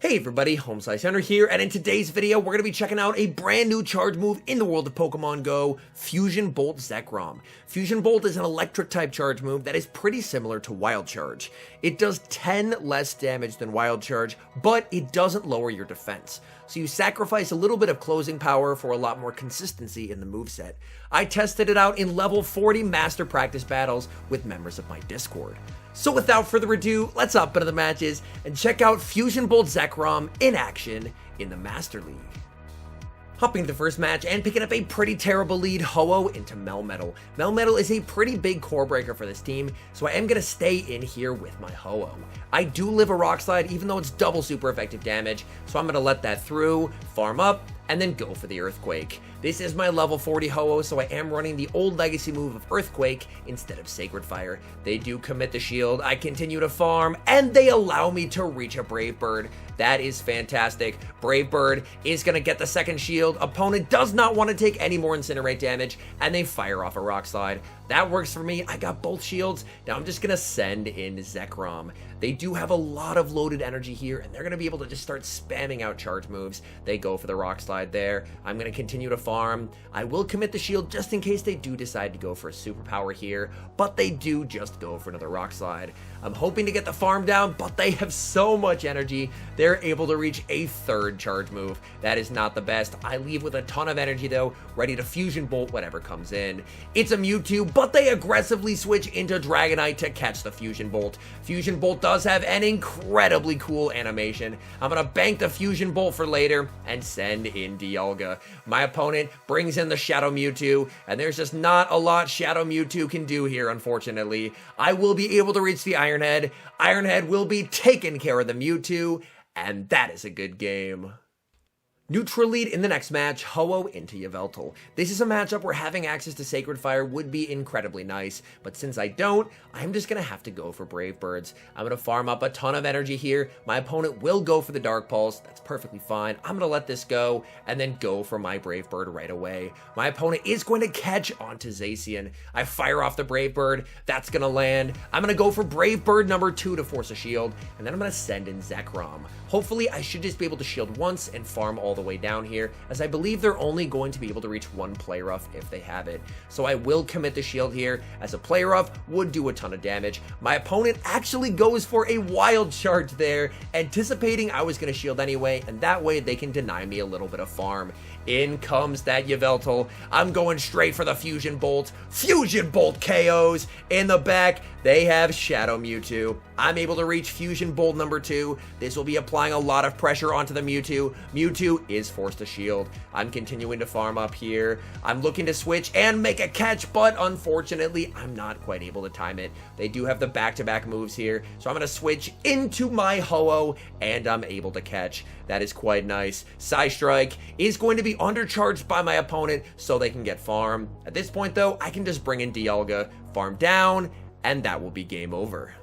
Hey everybody, HomeSliceHenry here, and in today's video, we're going to be checking out a brand new charge move in the world of Pokemon Go, Fusion Bolt ZEKROM. Fusion Bolt is an electric type charge move that is pretty similar to Wild Charge. It does 10 less damage than Wild Charge, but it doesn't lower your defense. So you sacrifice a little bit of closing power for a lot more consistency in the moveset. I tested it out in level 40 Master Practice battles with members of my Discord. So without further ado, let's hop into the matches and check out Fusion Bolt ZEKROM in action in the Master League. Hopping to the first match and picking up a pretty terrible lead, Ho-Oh into Melmetal. Melmetal is a pretty big core breaker for this team, so I am going to stay in here with my Ho-Oh. I do live a Rock Slide even though it's double super effective damage, so I'm going to let that through, farm up, and then go for the Earthquake. This is my level 40 Ho-Oh, so I am running the old legacy move of Earthquake instead of Sacred Fire. They do commit the shield, I continue to farm, and they allow me to reach a Brave Bird. That is fantastic. Brave Bird is going to get the second shield. Opponent does not want to take any more Incinerate damage, and they fire off a Rock Slide. That works for me. I got both shields. Now I'm just going to send in ZEKROM. They do have a lot of loaded energy here, and they're going to be able to just start spamming out charge moves. They go for the Rock Slide there. I'm going to continue to farm. I will commit the shield just in case they do decide to go for a superpower here, but they do just go for another Rock Slide. I'm hoping to get the farm down, but they have so much energy. They're able to reach a third charge move. That is not the best. I leave with a ton of energy though, ready to Fusion Bolt whatever comes in. It's a Mewtwo, but they aggressively switch into Dragonite to catch the Fusion Bolt. Fusion Bolt does have an incredibly cool animation. I'm going to bank the Fusion Bolt for later and send in Dialga. My opponent brings in the Shadow Mewtwo, and there's just not a lot Shadow Mewtwo can do here, unfortunately. I will be able to reach the Iron Head. Iron Head will be taking care of the Mewtwo, and that is a good game. Neutral lead in the next match, Ho-Oh into Yveltal. This is a matchup where having access to Sacred Fire would be incredibly nice, but since I don't, I'm just going to have to go for Brave Birds. I'm going to farm up a ton of energy here. My opponent will go for the Dark Pulse. That's perfectly fine. I'm going to let this go and then go for my Brave Bird right away. My opponent is going to catch onto Zacian. I fire off the Brave Bird. That's going to land. I'm going to go for Brave Bird number 2 to force a shield, and then I'm going to send in ZEKROM. Hopefully, I should just be able to shield once and farm all the way down here, as I believe they're only going to be able to reach one Play Rough if they have it. So I will commit the shield here, as a Play Rough would do a ton of damage. My opponent actually goes for a Wild Charge there, anticipating I was going to shield anyway, and that way they can deny me a little bit of farm. In comes that Yveltal. I'm going straight for the Fusion Bolt. Fusion Bolt KOs. In the back, they have Shadow Mewtwo. I'm able to reach Fusion Bolt number 2. This will be applying a lot of pressure onto the Mewtwo. Mewtwo is forced to shield. I'm continuing to farm up here. I'm looking to switch and make a catch, but unfortunately, I'm not quite able to time it. They do have the back-to-back moves here, so I'm going to switch into my Ho-Oh, and I'm able to catch. That is quite nice. Psystrike is going to be undercharged by my opponent, so they can get farm. At this point, though, I can just bring in Dialga, farm down, and that will be game over.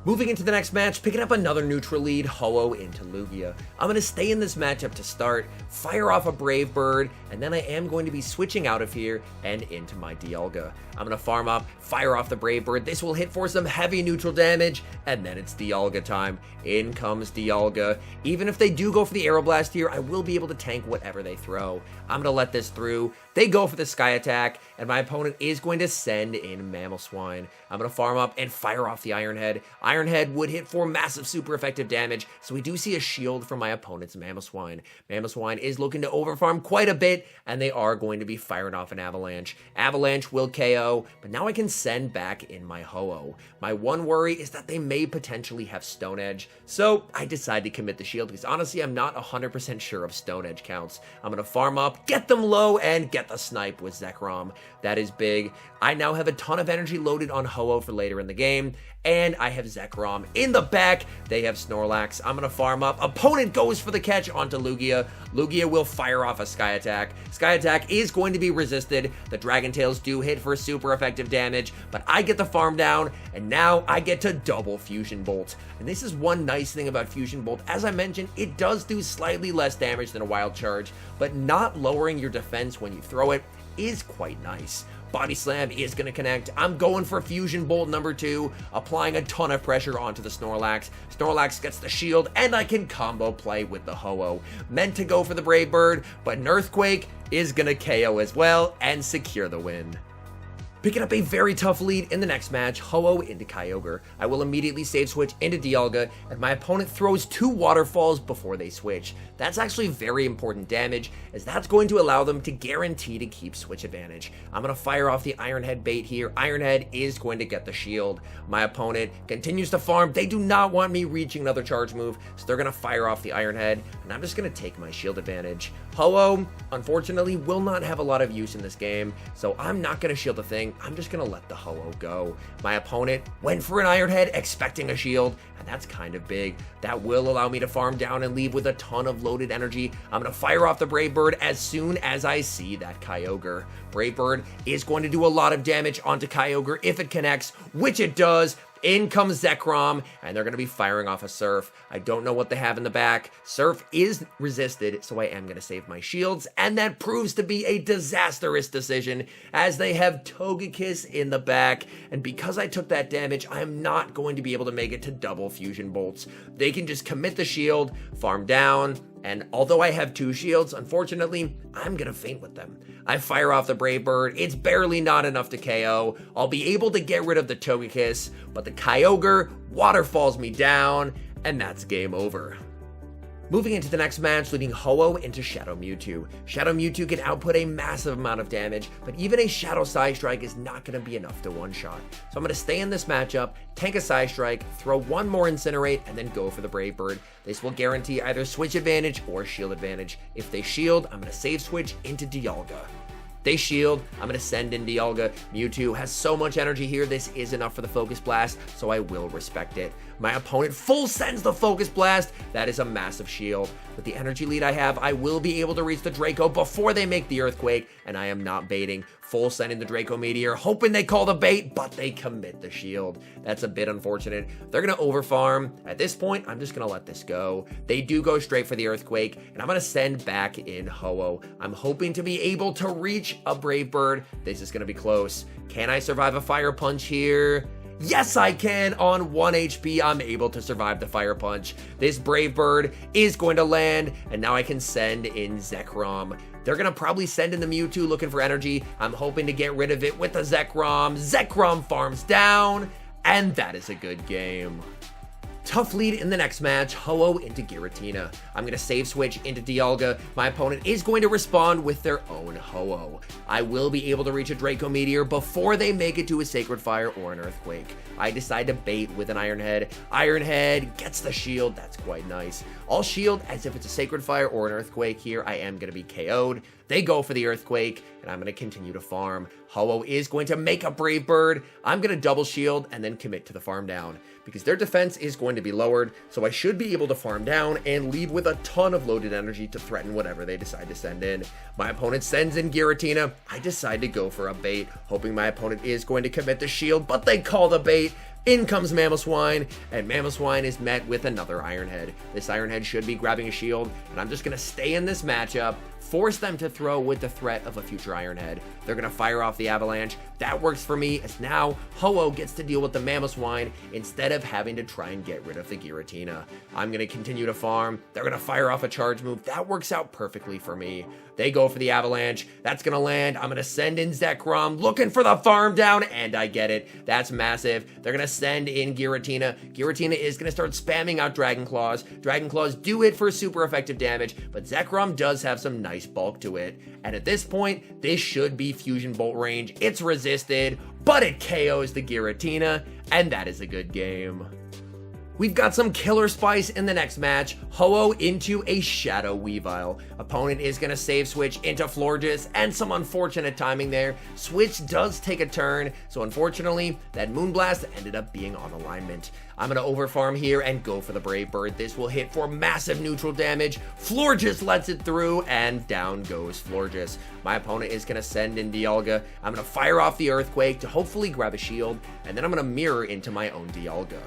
Moving into the next match, picking up another neutral lead, Ho-Oh into Lugia. I'm going to stay in this matchup to start, fire off a Brave Bird, and then I am going to be switching out of here and into my Dialga. I'm going to farm up, fire off the Brave Bird. This will hit for some heavy neutral damage, and then it's Dialga time. In comes Dialga. Even if they do go for the Aeroblast here, I will be able to tank whatever they throw. I'm going to let this through. They go for the Sky Attack, and my opponent is going to send in Mamoswine. I'm going to farm up and fire off the Iron Head. Iron Head would hit for massive super effective damage, so we do see a shield from my opponent's Mamoswine. Mamoswine is looking to overfarm quite a bit, and they are going to be firing off an Avalanche. Avalanche will KO, but now I can send back in my Ho-Oh. My one worry is that they may potentially have Stone Edge, so I decide to commit the shield, because honestly, I'm not 100% sure of Stone Edge counts. I'm going to farm up, get them low, and get the snipe with ZEKROM. That is big. I now have a ton of energy loaded on Ho-Oh for later in the game, and I have ZEKROM. In the back, they have Snorlax. I'm going to farm up. Opponent goes for the catch onto Lugia. Lugia will fire off a Sky Attack. Sky Attack is going to be resisted. The Dragon Tails do hit for super effective damage, but I get the farm down, and now I get to double Fusion Bolt. And this is one nice thing about Fusion Bolt. As I mentioned, it does do slightly less damage than a Wild Charge, but not lowering your defense when you throw it is quite nice. Body Slam is going to connect. I'm going for Fusion Bolt number 2, applying a ton of pressure onto the Snorlax. Snorlax gets the shield, and I can combo play with the Ho-Oh. Meant to go for the Brave Bird, but an Earthquake is going to KO as well and secure the win. Picking up a very tough lead in the next match, Ho-Oh into Kyogre. I will immediately save switch into Dialga, and my opponent throws 2 waterfalls before they switch. That's actually very important damage, as that's going to allow them to guarantee to keep switch advantage. I'm going to fire off the Iron Head bait here. Iron Head is going to get the shield. My opponent continues to farm. They do not want me reaching another charge move, so they're going to fire off the Iron Head, and I'm just going to take my shield advantage. Ho-Oh, unfortunately, will not have a lot of use in this game, so I'm not going to shield the thing. I'm just going to let the Ho-Oh go. My opponent went for an Iron Head expecting a shield, and that's kind of big. That will allow me to farm down and leave with a ton of loaded energy. I'm going to fire off the Brave Bird as soon as I see that Kyogre. Brave Bird is going to do a lot of damage onto Kyogre if it connects, which it does. In comes ZEKROM, and they're going to be firing off a Surf. I don't know what they have in the back. Surf is resisted, so I am going to save my shields, and that proves to be a disastrous decision, as they have Togekiss in the back, and because I took that damage, I am not going to be able to make it to double Fusion Bolts. They can just commit the shield, farm down, and although I have 2 shields, unfortunately, I'm gonna faint with them. I fire off the Brave Bird. It's barely not enough to KO. I'll be able to get rid of the Togekiss, but the Kyogre waterfalls me down, and that's game over. Moving into the next match, leading Ho-Oh into Shadow Mewtwo. Shadow Mewtwo can output a massive amount of damage, but even a Shadow Side Strike is not going to be enough to one-shot. So I'm going to stay in this matchup, tank a Side Strike, throw 1 more Incinerate, and then go for the Brave Bird. This will guarantee either switch advantage or shield advantage. If they shield, I'm going to save switch into Dialga. They shield, I'm going to send in Dialga. Mewtwo has so much energy here, this is enough for the Focus Blast, so I will respect it. My opponent full sends the Focus Blast. That is a massive shield. With the energy lead I have, I will be able to reach the Draco before they make the Earthquake, and I am not baiting. Full send in the Draco Meteor, hoping they call the bait, but they commit the shield. That's a bit unfortunate. They're going to overfarm. At this point, I'm just going to let this go. They do go straight for the Earthquake, and I'm going to send back in Ho-Oh. I'm hoping to be able to reach a Brave Bird. This is going to be close. Can I survive a Fire Punch here? Yes, I can. On 1 HP, I'm able to survive the Fire Punch. This Brave Bird is going to land, and now I can send in ZEKROM. They're going to probably send in the Mewtwo looking for energy. I'm hoping to get rid of it with the ZEKROM. ZEKROM farms down, and that is a good game. Tough lead in the next match, Ho-Oh into Giratina. I'm going to save switch into Dialga. My opponent is going to respond with their own Ho-Oh. I will be able to reach a Draco Meteor before they make it to a Sacred Fire or an Earthquake. I decide to bait with an Iron Head. Iron Head gets the shield. That's quite nice. I'll shield as if it's a Sacred Fire or an Earthquake here. I am going to be KO'd. They go for the Earthquake, and I'm going to continue to farm. Ho-Oh is going to make a Brave Bird. I'm going to double shield and then commit to the farm down, because their defense is going to be lowered, so I should be able to farm down and leave with a ton of loaded energy to threaten whatever they decide to send in. My opponent sends in Giratina. I decide to go for a bait, hoping my opponent is going to commit the shield, but they call the bait. In comes Mamoswine, and Mamoswine is met with another Iron Head. This Iron Head should be grabbing a shield, and I'm just going to stay in this matchup, force them to throw with the threat of a future Iron Head. They're going to fire off the Avalanche. That works for me, as now Ho-Oh gets to deal with the Mamoswine instead of having to try and get rid of the Giratina. I'm going to continue to farm. They're going to fire off a charge move. That works out perfectly for me. They go for the Avalanche. That's going to land. I'm going to send in ZEKROM, looking for the farm down, and I get it. That's massive. They're going to send in Giratina. Giratina is going to start spamming out Dragon Claws. Dragon Claws do it for super effective damage, but ZEKROM does have some nice bulk to it. And at this point, this should be Fusion Bolt range. It's resisted, but it KOs the Giratina, and that is a good game. We've got some killer spice in the next match. Ho-Oh into a Shadow Weavile. Opponent is going to save switch into Florges, and some unfortunate timing there. Switch does take a turn, so unfortunately, that Moonblast ended up being on alignment. I'm going to overfarm here and go for the Brave Bird. This will hit for massive neutral damage. Florges lets it through, and down goes Florges. My opponent is going to send in Dialga. I'm going to fire off the Earthquake to hopefully grab a shield, and then I'm going to mirror into my own Dialga.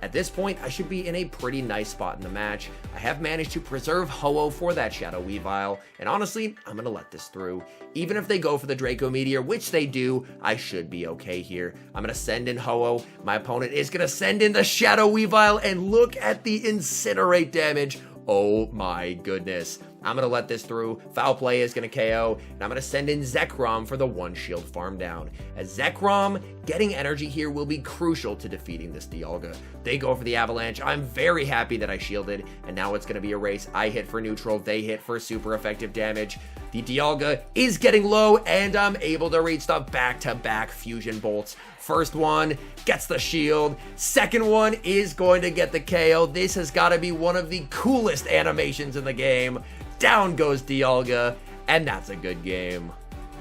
At this point, I should be in a pretty nice spot in the match. I have managed to preserve Ho-Oh for that Shadow Weavile, and honestly, I'm gonna let this through. Even if they go for the Draco Meteor, which they do, I should be okay here. I'm gonna send in Ho-Oh. My opponent is gonna send in the Shadow Weavile, and look at the Incinerate damage. Oh my goodness. I'm going to let this through. Foul Play is going to KO, and I'm going to send in ZEKROM for the 1 shield farm down. As ZEKROM, getting energy here will be crucial to defeating this Dialga. They go for the Avalanche. I'm very happy that I shielded, and now it's going to be a race. I hit for neutral, they hit for super effective damage. The Dialga is getting low, and I'm able to reach the back-to-back Fusion Bolts. First one gets the shield. Second one is going to get the KO. This has got to be one of the coolest animations in the game. Down goes Dialga, and that's a good game.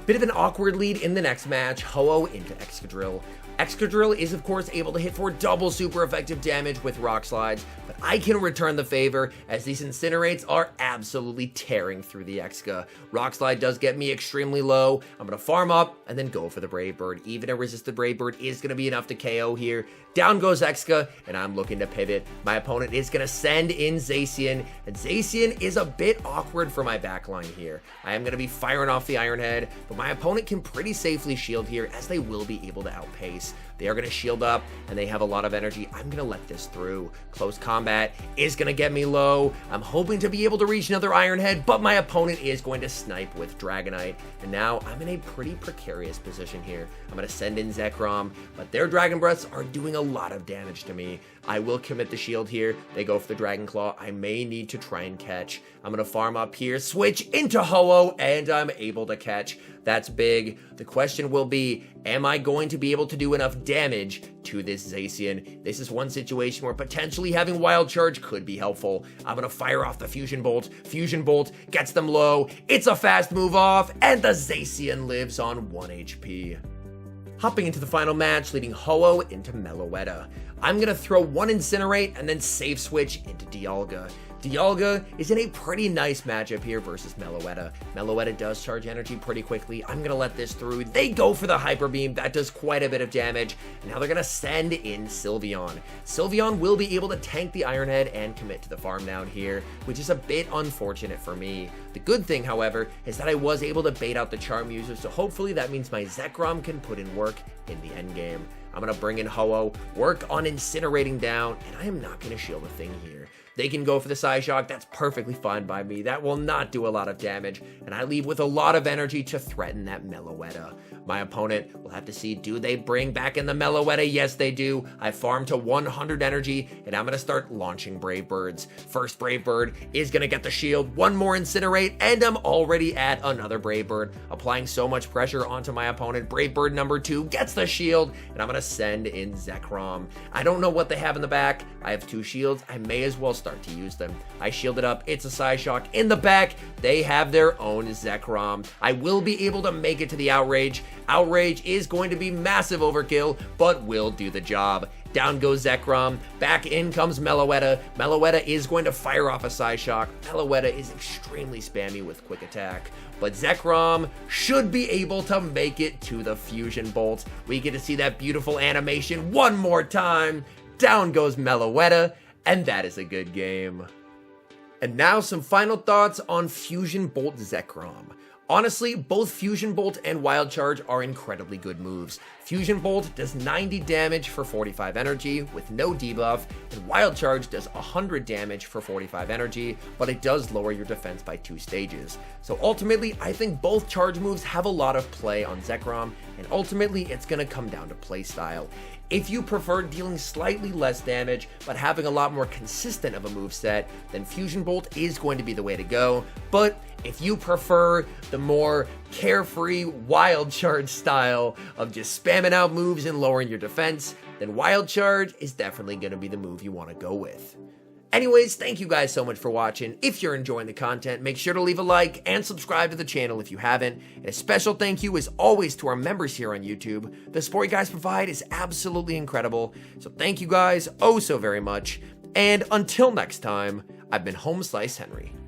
Bit of an awkward lead in the next match. Ho-Oh into Excadrill. Excadrill is of course able to hit for double super effective damage with Rock Slides, but I can return the favor as these Incinerates are absolutely tearing through the Exca. Rock Slide does get me extremely low. I'm going to farm up and then go for the Brave Bird. Even a resisted Brave Bird is going to be enough to KO here. Down goes Exca, and I'm looking to pivot. My opponent is going to send in Zacian, and Zacian is a bit awkward for my backline here. I am going to be firing off the Iron Head, but my opponent can pretty safely shield here as they will be able to outpace. They are going to shield up, and they have a lot of energy. I'm going to let this through. Close combat is going to get me low. I'm hoping to be able to reach another Iron Head, but my opponent is going to snipe with Dragonite, and now I'm in a pretty precarious position here. I'm going to send in ZEKROM, but their Dragon Breaths are doing a lot of damage to me. I will commit the shield here. They go for the Dragon Claw. I may need to try and catch. I'm going to farm up here, switch into Ho-Oh, and I'm able to catch. That's big. The question will be, am I going to be able to do enough damage to this Zacian? This is one situation where potentially having Wild Charge could be helpful. I'm going to fire off the Fusion Bolt. Fusion Bolt gets them low. It's a fast move off, and the Zacian lives on 1 HP. Hopping into the final match, leading Ho-Oh into Meloetta. I'm going to throw 1 Incinerate and then save switch into Dialga. Dialga is in a pretty nice matchup here versus Meloetta. Meloetta does charge energy pretty quickly. I'm going to let this through. They go for the Hyper Beam. That does quite a bit of damage. And now they're going to send in Sylveon. Sylveon will be able to tank the Iron Head and commit to the farm down here, which is a bit unfortunate for me. The good thing, however, is that I was able to bait out the Charm User, so hopefully that means my ZEKROM can put in work in the end game. I'm going to bring in Ho-Oh, work on incinerating down, and I am not going to shield a thing here. They can go for the Psyshock, that's perfectly fine by me. That will not do a lot of damage, and I leave with a lot of energy to threaten that Meloetta. My opponent will have to see, do they bring back in the Meloetta? Yes, they do. I farm to 100 energy, and I'm going to start launching Brave Birds. First Brave Bird is going to get the shield, 1 more Incinerate, and I'm already at another Brave Bird, applying so much pressure onto my opponent. Brave Bird number 2 gets the shield, and I'm going to send in ZEKROM. I don't know what they have in the back. I have 2 shields. I may as well start to use them. I shielded up. It's a Psyshock. In the back, they have their own ZEKROM. I will be able to make it to the Outrage. Outrage is going to be massive overkill, but will do the job. Down goes ZEKROM. Back in comes Meloetta. Meloetta is going to fire off a Psyshock. Meloetta is extremely spammy with Quick Attack, but ZEKROM should be able to make it to the Fusion Bolt. We get to see that beautiful animation one more time. Down goes Meloetta, and that is a good game. And now some final thoughts on Fusion Bolt ZEKROM. Honestly, both Fusion Bolt and Wild Charge are incredibly good moves. Fusion Bolt does 90 damage for 45 energy with no debuff, and Wild Charge does 100 damage for 45 energy, but it does lower your defense by 2 stages. So ultimately, I think both charge moves have a lot of play on ZEKROM, and ultimately it's going to come down to playstyle. If you prefer dealing slightly less damage, but having a lot more consistent of a moveset, then Fusion Bolt is going to be the way to go. But if you prefer the more carefree Wild Charge style of just spamming out moves and lowering your defense, then Wild Charge is definitely going to be the move you want to go with. Anyways, thank you guys so much for watching. If you're enjoying the content, make sure to leave a like and subscribe to the channel if you haven't. And a special thank you as always to our members here on YouTube. The support you guys provide is absolutely incredible. So thank you guys oh so very much. And until next time, I've been HomeSliceHenry.